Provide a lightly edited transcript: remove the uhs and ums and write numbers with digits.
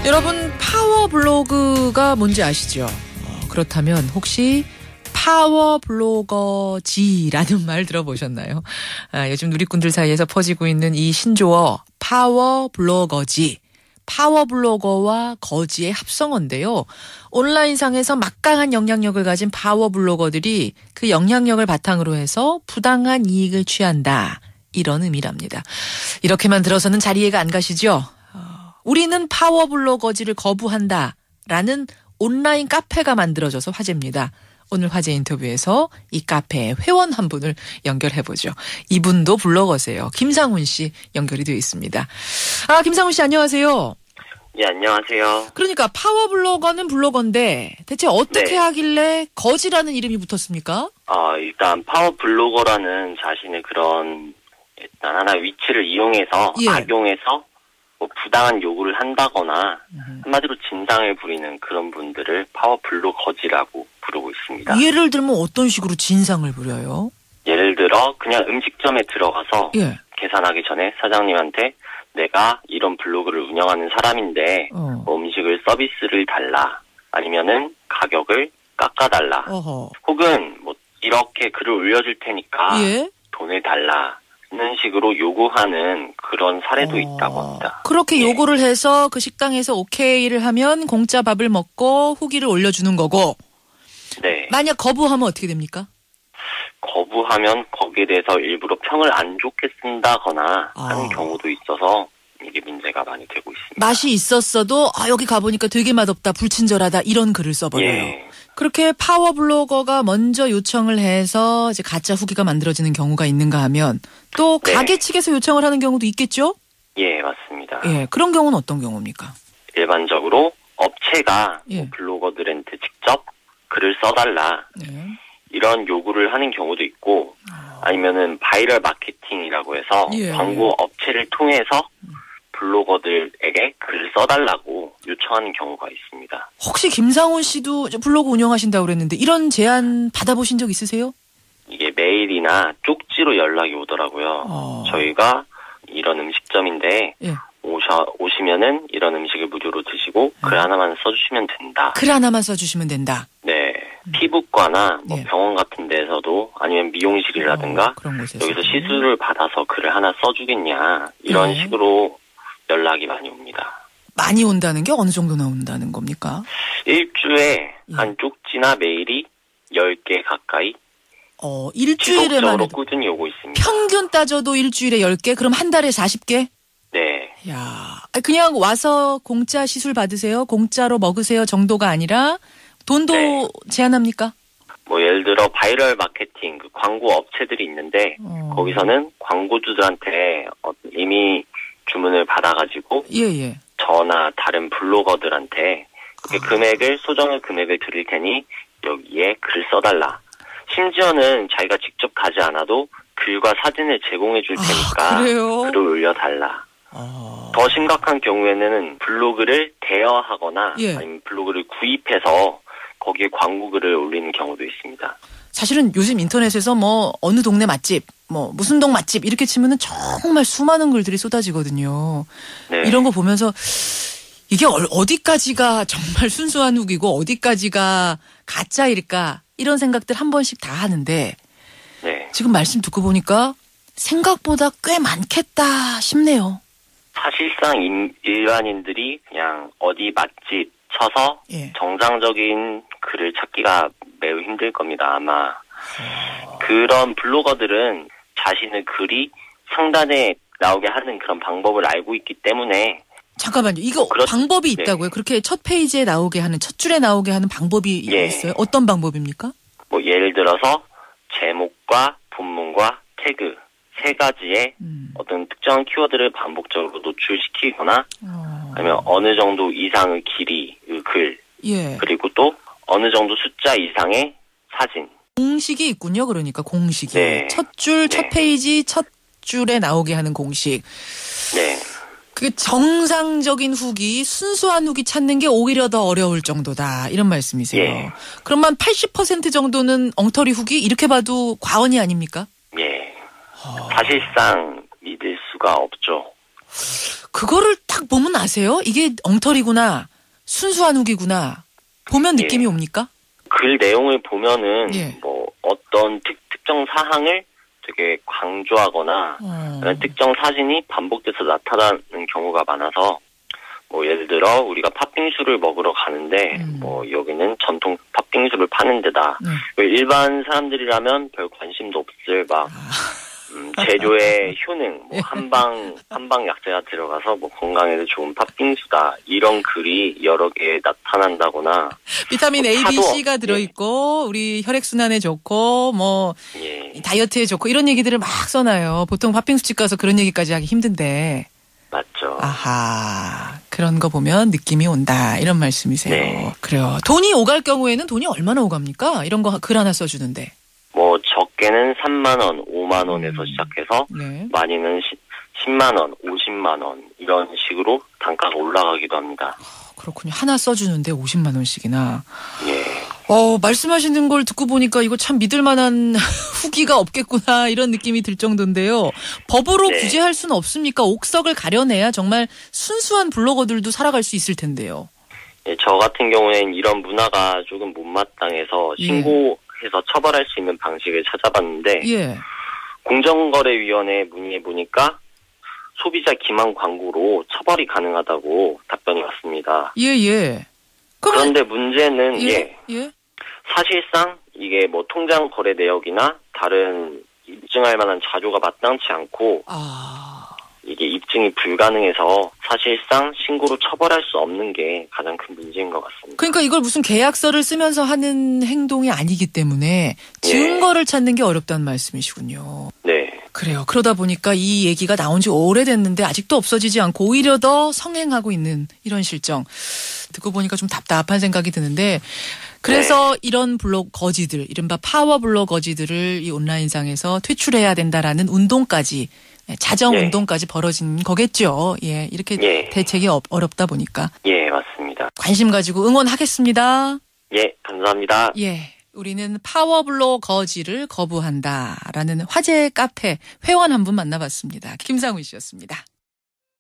여러분 파워블로그가 뭔지 아시죠? 그렇다면 혹시 파워블로거지라는 말 들어보셨나요? 요즘 누리꾼들 사이에서 퍼지고 있는 이 신조어 파워블로거지. 파워블로거와 거지의 합성어인데요. 온라인상에서 막강한 영향력을 가진 파워블로거들이 그 영향력을 바탕으로 해서 부당한 이익을 취한다. 이런 의미랍니다. 이렇게만 들어서는 잘 이해가 안 가시죠? 우리는 파워블로거지를 거부한다라는 온라인 카페가 만들어져서 화제입니다. 오늘 화제 인터뷰에서 이 카페의 회원 한 분을 연결해보죠. 이분도 블로거세요. 김상훈 씨 연결이 되어 있습니다. 김상훈 씨 안녕하세요. 예, 안녕하세요. 그러니까 파워블로거는 블로거인데 대체 어떻게 하길래 거지라는 이름이 붙었습니까? 일단 파워블로거라는 자신의 그런 일단 하나 위치를 이용해서 악용해서 뭐 부당한 요구를 한다거나 한마디로 진상을 부리는 그런 분들을 파워블로거지라고 부르고 있습니다. 예를 들면 어떤 식으로 진상을 부려요? 예를 들어 그냥 음식점에 들어가서 계산하기 전에 사장님한테 내가 이런 블로그를 운영하는 사람인데 뭐 음식을 서비스를 달라 아니면은 가격을 깎아달라 혹은 뭐 이렇게 글을 올려줄 테니까 돈을 달라 는 식으로 요구하는 그런 사례도 있다고 합니다. 그렇게 요구를 해서 그 식당에서 오케이를 하면 공짜 밥을 먹고 후기를 올려주는 거고 네. 만약 거부하면 어떻게 됩니까? 거부하면 거기에 대해서 일부러 평을 안 좋게 쓴다거나 하는 경우도 있어서 이게 문제가 많이 되고 있습니다. 맛이 있었어도 여기 가보니까 되게 맛없다, 불친절하다 이런 글을 써버려요. 그렇게 파워블로거가 먼저 요청을 해서 이제 가짜 후기가 만들어지는 경우가 있는가 하면 또 가게 측에서 요청을 하는 경우도 있겠죠? 예, 맞습니다. 그런 경우는 어떤 경우입니까? 일반적으로 업체가 블로거들한테 직접 글을 써달라 이런 요구를 하는 경우도 있고 아니면은 바이럴 마케팅이라고 해서 광고 업체를 통해서 블로거들에게 글을 써달라고 요청하는 경우가 있습니다. 혹시 김상훈 씨도 블로그 운영하신다고 그랬는데 이런 제안 받아보신 적 있으세요? 이게 메일이나 쪽지로 연락이 오더라고요. 저희가 이런 음식점인데 오시면은 이런 음식을 무료로 드시고 글 하나만 써주시면 된다. 글 하나만 써주시면 된다. 네. 피부과나 뭐 병원 같은 데서도 아니면 미용실이라든가 여기서 시술을 받아서 글을 하나 써주겠냐 이런 식으로 연락이 많이 옵니다. 많이 온다는 게 어느 정도 나온다는 겁니까? 일주에 한 쪽지나 메일이 10개 가까이 일주일에만 지속적으로 꾸준히 오고 있습니다. 평균 따져도 일주일에 10개? 그럼 한 달에 40개? 네. 야, 그냥 와서 공짜 시술 받으세요? 공짜로 먹으세요? 정도가 아니라 돈도 제한합니까? 뭐 예를 들어 바이럴 마케팅 그 광고 업체들이 있는데 거기서는 광고주들한테 이미 주문을 받아가지고 저나 다른 블로거들한테 소정의 금액을 드릴 테니 여기에 글을 써달라. 심지어는 자기가 직접 가지 않아도 글과 사진을 제공해 줄 테니까 글을 올려달라. 더 심각한 경우에는 블로그를 대여하거나 아니면 블로그를 구입해서 거기에 광고글을 올리는 경우도 있습니다. 사실은 요즘 인터넷에서 뭐 어느 동네 맛집, 뭐 무슨 동 맛집 이렇게 치면은 정말 수많은 글들이 쏟아지거든요. 이런 거 보면서 이게 어디까지가 정말 순수한 후기고 어디까지가 가짜일까 이런 생각들 한 번씩 다 하는데 지금 말씀 듣고 보니까 생각보다 꽤 많겠다 싶네요. 사실상 일반인들이 그냥 어디 맛집 쳐서 정상적인 글을 찾기가 매우 힘들 겁니다. 아마 그런 블로거들은 자신의 글이 상단에 나오게 하는 그런 방법을 알고 있기 때문에 잠깐만요. 이거 방법이 있다고요? 그렇게 첫 페이지에 나오게 하는 첫 줄에 나오게 하는 방법이 있어요? 어떤 방법입니까? 뭐 예를 들어서 제목과 본문과 태그 세 가지의 어떤 특정한 키워드를 반복적으로 노출시키거나 아니면 어느 정도 이상의 길이의 글 그리고 또 어느 정도 숫자 이상의 사진 공식이 있군요. 그러니까 공식이 첫 줄, 첫 페이지, 첫 줄에 나오게 하는 공식. 그게 정상적인 후기, 순수한 후기 찾는 게 오히려 더 어려울 정도다. 이런 말씀이세요. 그러면 80% 정도는 엉터리 후기? 이렇게 봐도 과언이 아닙니까? 사실상 믿을 수가 없죠. 그거를 딱 보면 아세요? 이게 엉터리구나, 순수한 후기구나. 보면 느낌이 옵니까? 글 내용을 보면은 뭐 어떤 특정 사항을 되게 강조하거나 특정 사진이 반복돼서 나타나는 경우가 많아서 뭐 예를 들어 우리가 팥빙수를 먹으러 가는데 뭐 여기는 전통 팥빙수를 파는 데다. 일반 사람들이라면 별 관심도 없을 막 재료의 효능, 뭐 한방 약재가 들어가서 뭐 건강에도 좋은 팥빙수다, 이런 글이 여러 개 나타난다거나, 비타민 A, B, C가 들어있고 우리 혈액순환에 좋고 뭐 다이어트에 좋고 이런 얘기들을 막 써놔요. 보통 팥빙수집 가서 그런 얘기까지 하기 힘든데. 맞죠. 아하, 그런 거 보면 느낌이 온다, 이런 말씀이세요. 네. 그래요. 돈이 오갈 경우에는 돈이 얼마나 오갑니까? 이런 거 글 하나 써주는데. 뭐 적게는 3만 원, 5만 원에서 시작해서 많이는 10만 원, 50만 원 이런 식으로 단가가 올라가기도 합니다. 그렇군요. 하나 써주는데 50만 원씩이나. 예. 말씀하시는 걸 듣고 보니까 이거 참 믿을 만한 후기가 없겠구나, 이런 느낌이 들 정도인데요. 법으로 규제할 수는 없습니까? 옥석을 가려내야 정말 순수한 블로거들도 살아갈 수 있을 텐데요. 예, 저 같은 경우에는 이런 문화가 조금 못마땅해서 신고해서 처벌할 수 있는 방식을 찾아봤는데 공정거래위원회에 문의해보니까 소비자 기망 광고로 처벌이 가능하다고 답변이 왔습니다. 그런데 문제는 사실상 이게 뭐 통장 거래 내역이나 다른 입증할 만한 자료가 마땅치 않고 이게 입증이 불가능해서 사실상 신고로 처벌할 수 없는 게 가장 큰 문제인 것 같습니다. 그러니까 이걸 무슨 계약서를 쓰면서 하는 행동이 아니기 때문에 증거를 찾는 게 어렵다는 말씀이시군요. 네. 그래요. 그러다 보니까 이 얘기가 나온 지 오래됐는데 아직도 없어지지 않고 오히려 더 성행하고 있는 이런 실정. 듣고 보니까 좀 답답한 생각이 드는데, 그래서 이런 블로거지들, 이른바 파워 블로거지들을 이 온라인상에서 퇴출해야 된다라는 운동까지, 자정 운동까지 벌어진 거겠죠. 이렇게 대책이 어렵다 보니까. 맞습니다. 관심 가지고 응원하겠습니다. 감사합니다. 우리는 파워블로거지를 거부한다라는 화제 카페 회원 한 분 만나봤습니다. 김상훈 씨였습니다.